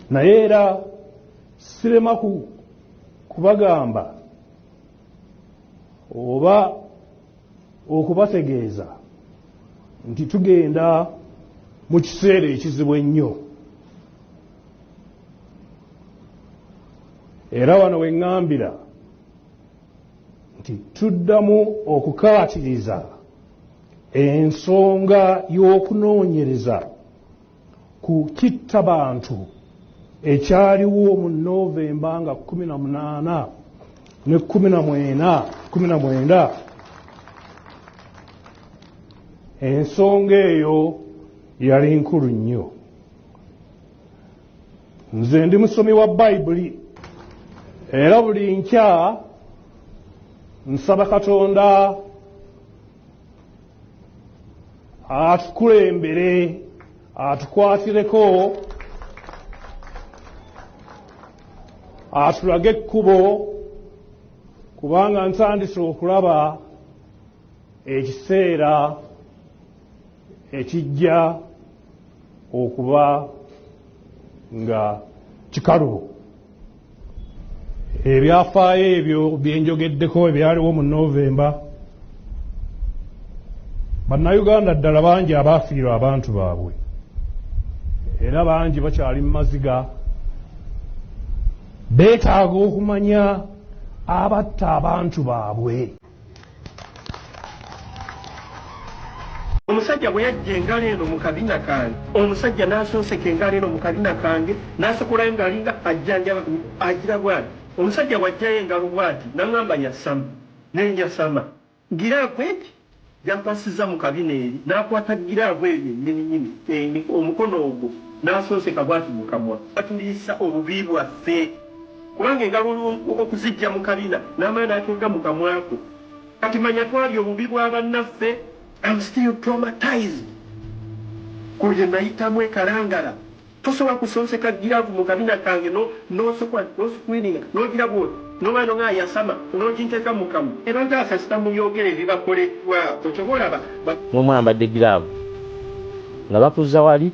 naye era sirema kubagamba oba okubategeeza nti tugenda mu kiseera ekizibu ennyo. Era wano we ŋŋambira nti tuddamu okukaatiriza ensonga y'okunoonyereza ku kittabantu ekyaliwo mu Novemba nga 18 ne 19. Ensonga eyo yali nkulu nnyo. Nze ndi musomi wa Bayibuli era buli nkya nsaba Katonda atukulembere atukwatireko atulage ekkubo, kubanga ntandise okulaba ekiseera ekijja okuba nga kikalubo. Ebyafaayo ebyo byenjogeddeko ebyaliwo mu Novemba, bannayuganda ddala bangi abaafiirwa abantu baabwe era bangi bakyali mu maziga. Beetaaga okumanya abatta abantu baabwe. Omusajja bwe yajja engalo eno mu kabina kange, omusajja n'asonseka engalo eno mu kabina kange n'asokolayo ng'alinga ajjanjaba agira bw'ati. Omusajja bw'ajjayo engalo bw'ati n'aŋŋamba yasama, ne njasama. Giraavu eti gyampasiza mu kabina eri n'akwata giraavu eyo yennyini omukono ogwo n'asonseka bw'ati mu kamwa. Batuliisa obubi bwaffe kubanga engalo okuzijja mu kabina n'amala n'ateeka mu kamwako. Kati manya twali obubi bwa bannaffe. I'm still traumatized. Kuje nayitamu ekalangala. Tosobola kusonseka giraavu mu kabina kange n'osukwininga n'ogirabwo n'obaano nga yasama n'oginteeka mu kamwa. Era ntaasasita muyogere ebibakoleddwa. Tosobola mwambadde giraavu nga bakuzza wali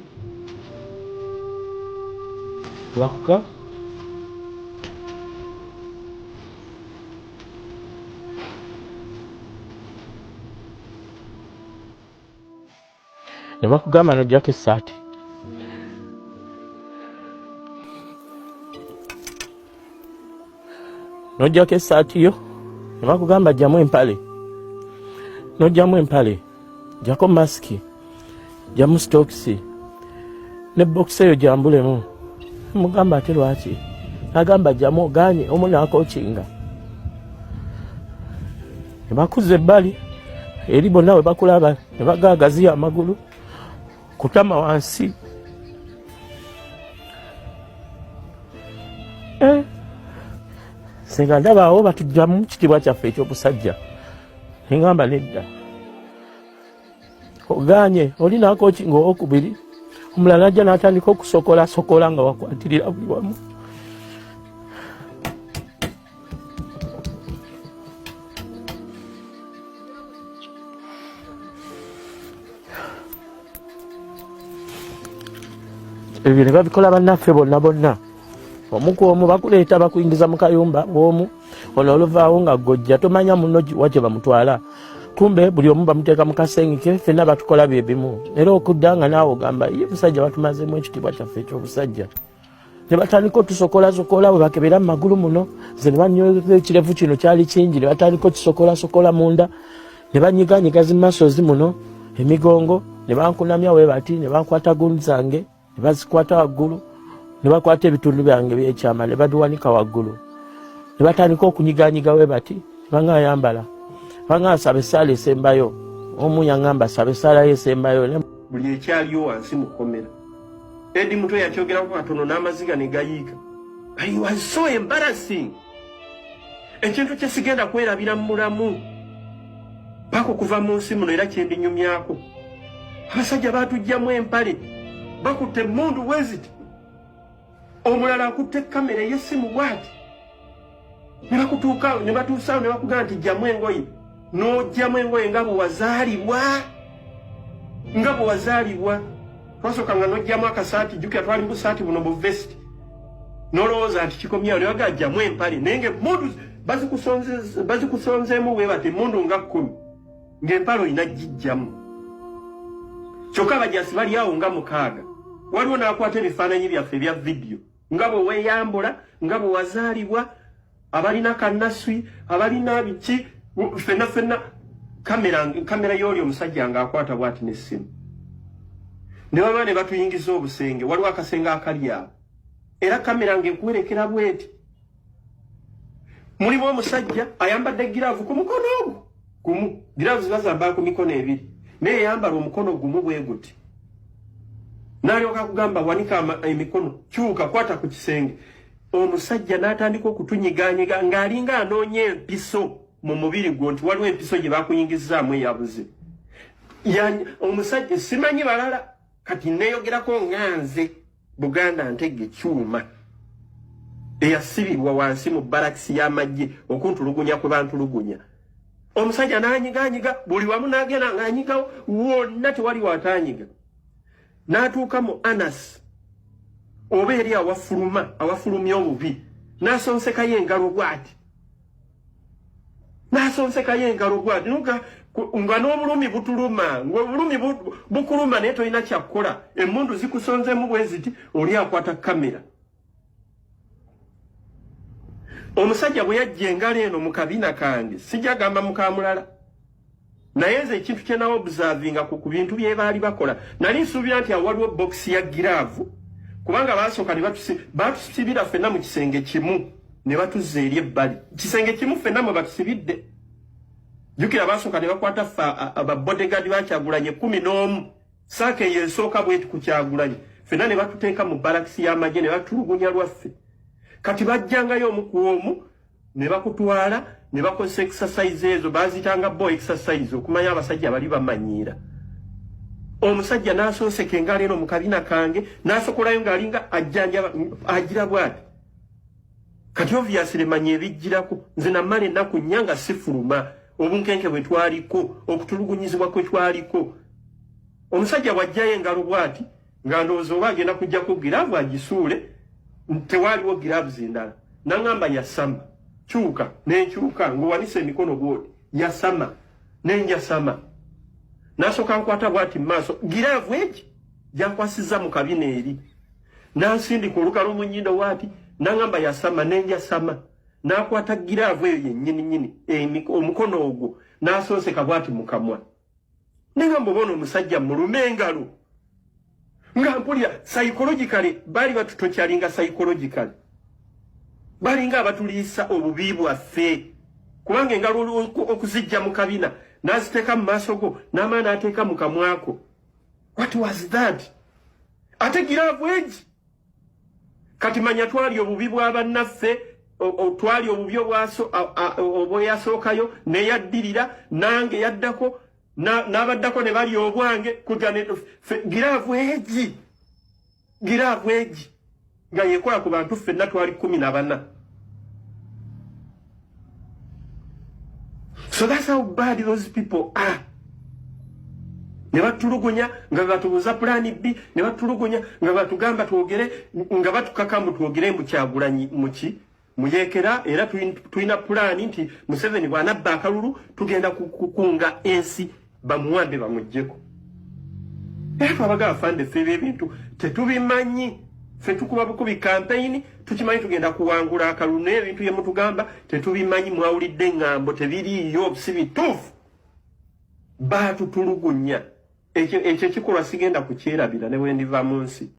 bakuka ne bakugamba n'oggyako essaati. N'oggyako essaati yo ne bakugamba jjamu empale. N'oggyamu empale, jjako masiki, jjamu sitokisi, ne bokisi eyo gyambulemu. Mugamba ate lwaki? N'agamba jjamu ogaanye omu n'akookinga. Ne bakuzza ebbali eri bonna we bakulaba ne bagaagaziya amagulu kutama wansi. Senga ndaba awo batujjamu kitiibwa kyaffe eky'obusajja. Ngamba nedda. Ogaanye oli n'akookinga owokubiri, omulala ajja n'atandika okusokola nga wakwatirira buli wamu. Ebyo ne babikola bannaffe bonna. Omu bakuleeta bakuyingiza mu kayumba bw'omu, ono oluvaawo nga gojja tomanya muno waje bamutwala. Kumbe buli omu bamuteeka mu kasengeke, ffenna batukola bye bimu. Era okudda nga naawe ogamba ye busajja batumazeemu ekitiibwa kyaffe eky'obusajja. Ne batandika otusokola bwe bakebera mu magulu muno, ze ne banyolera ekirevu kino kyali kingi, ne batandika otusokola munda, ne banyiganyigaza masozi muno, emigongo, ne bankunamya we bati, ne bankwata gundi zange, ne bazikwata waggulu, ne bakwata ebitundu byange by'ekyama ne baduwanika waggulu. Ne batandika okunyiganyiga we bati, bangayambala. Bangasaba essaala esembayo. Omu yaŋŋamba saba essaala esembayo. Buli ekyaliyo wansi mu kkomera. Edi Muto yakyogerako katono n'amaziga ne gayiika. It was so embarrassing. Ekintu kye sigenda kwerabira mu mulamu. Paka okuva mu nsi muno era kyendinyumyako. Abasajja baatujjamu empale. Bakutte emmundu weziti. Omulala akutte kamera y'essimu bw'ati. Ne bakutuuka ne batuusaawo ne bakugamba nti jjamu engoye. N'ojjamu engoye nga bwe wazaalibwa. Twasooka nga n'ojjamu akasaati, jjukira twali mu busaati buno bu vesti. nolowooza nti kikomyawo ne bagajjamu empale naye ng'emmundu bazikusonzeemu bwe bati emmundu nga 10 ng'empale olina gijjamu kyokka abajaasi bali awo nga 6 waliwo n'akwata ebifaananyi byaffe ebya vidiyo nga bwe weeyambula nga bwe wazaalibwa abalina kannaswi abalina biki ffenna kamera y'oli omusajja ng'akwata bw'ati n'essimu ne baba ne batuyingiza obusenge waliwo akasenge akali awo era kamera ng'ekuwerekera bweti mulimu omusajja ayambadde giraavu ku mukono ogwo gumu giraavu zibazambala ku mikono ebiri naye yambala omukono gumu bwe guti n'alyoka kugamba wanika emikono kyuka kwata ku kisenge omusajja n'atandika okutunyiganyiga ng'alinga anoonya empiso mu mubiri gwo nti waliwo empiso gye bakuyingizaamu eyabuze omusajja simanyi balala kati neeyogerako nganze Buganda Ntege Kyuma eyasibibwa wansi mu barakisi y'amagye okuntulugunya kwe bantulugunya omusajja n'anyiganyiga buli wamu n'agenda ng'anyigawo wonna tewali watanyiga n'atuuka mu Anas oba eri awafulumya obubi n'asonsekayo engalo bw'ati nga n'obulumi butuluma ng'obulumi bukuluma naye tolina kyakkola emmundu zikusonzeemu bwe ziti oli akwata kamera omusajja bwe yajja engalo eno mu kabina kange sijagamba mukamulala naye nze ekintu kye nawo observinga ku bintu bye baali bakola nali nsuubira nti awaliwo bokisi ya giraavu kubanga baasooka ne batusibira ffenna mu kisenge kimu ne batuzza eri ebbali kisenge kimu ffenna mwe batusibidde jukira baasooka ne bakwata ababodegaadi bakyagulanye 11 saaka eyo ensooka bweti ku Kyagulanyi ffenna ne batuteeka mu barakisi y'amagye ne batulugunya lwaffe kati bajjangayo omu ku omu ne bakutwala ne bakozesa exercise ezo bazitanga bo exercise okumanya abasajja bali bamanyiira omusajja n'asooseka engalo eno mu kabina kange n'asokolayo ng'alinga agira bwati kati obviously manya ebijjirako nze namala ennaku nnya nga sifuluma obunkenke bwe twaliko okutulugunyizibwa kwe twaliko omusajja bw'ajjayo engalo bwati nga ndowooza oba agenda kujjako giraavu agisuule tewaliwo giraavu zindala naŋŋamba yasama kyuka n'enkyuka ng'owanise emikono bwoti yasama n'enjasama n'asooka nkwata bwati mu maaso giraavu egi gyankwasizza mu kabina eri n'ansindika olukalo mu nnyindo bwati naŋŋamba yasama n'enjasama n'akwata giraavu eyo yennyininyini omukono ogwo n'asooseka bwati mu kamwa neŋŋamba obona omusajja mulume engalo nga mpulira psychologically baali batutokyalinga psychologically balinga abatuliisa obubi bwaffe kubanga engalo okuzijja mu kabina n'aziteeka mu maaso go n'amala n'ateeka mu kamwako what was that ate giraavu egi kati manya twali obubi bw'abannaffe twali obubi obweyasookayo neyaddirira nange yaddako n'abaddako ne bali obwange kugane giraavu egi nga yekola ku bantu ffenna twali 14 so that's how bad those people are ne batulugunya nga batubuza plan B ne batulugunya nga batugamba twogere nga batukakamu twogere mu Kyagulanyi muyekera era tuina plan nti Museveni bwanabba akalulu tugenda kukunga ensi bamuwambe bamujjeko era abagala fande febe ebintu tetubimanyi ffe tukuba bukubi campaign tukimanyi tugenda kuwangula akalulu n'ebintu bye mutugamba tetubimanyi mwawulidde ŋŋambo tebiriiyo si bituufu baatutulugunya ekyo kikolwa sigenda kukyerabira ne bwe ndiva mu nsi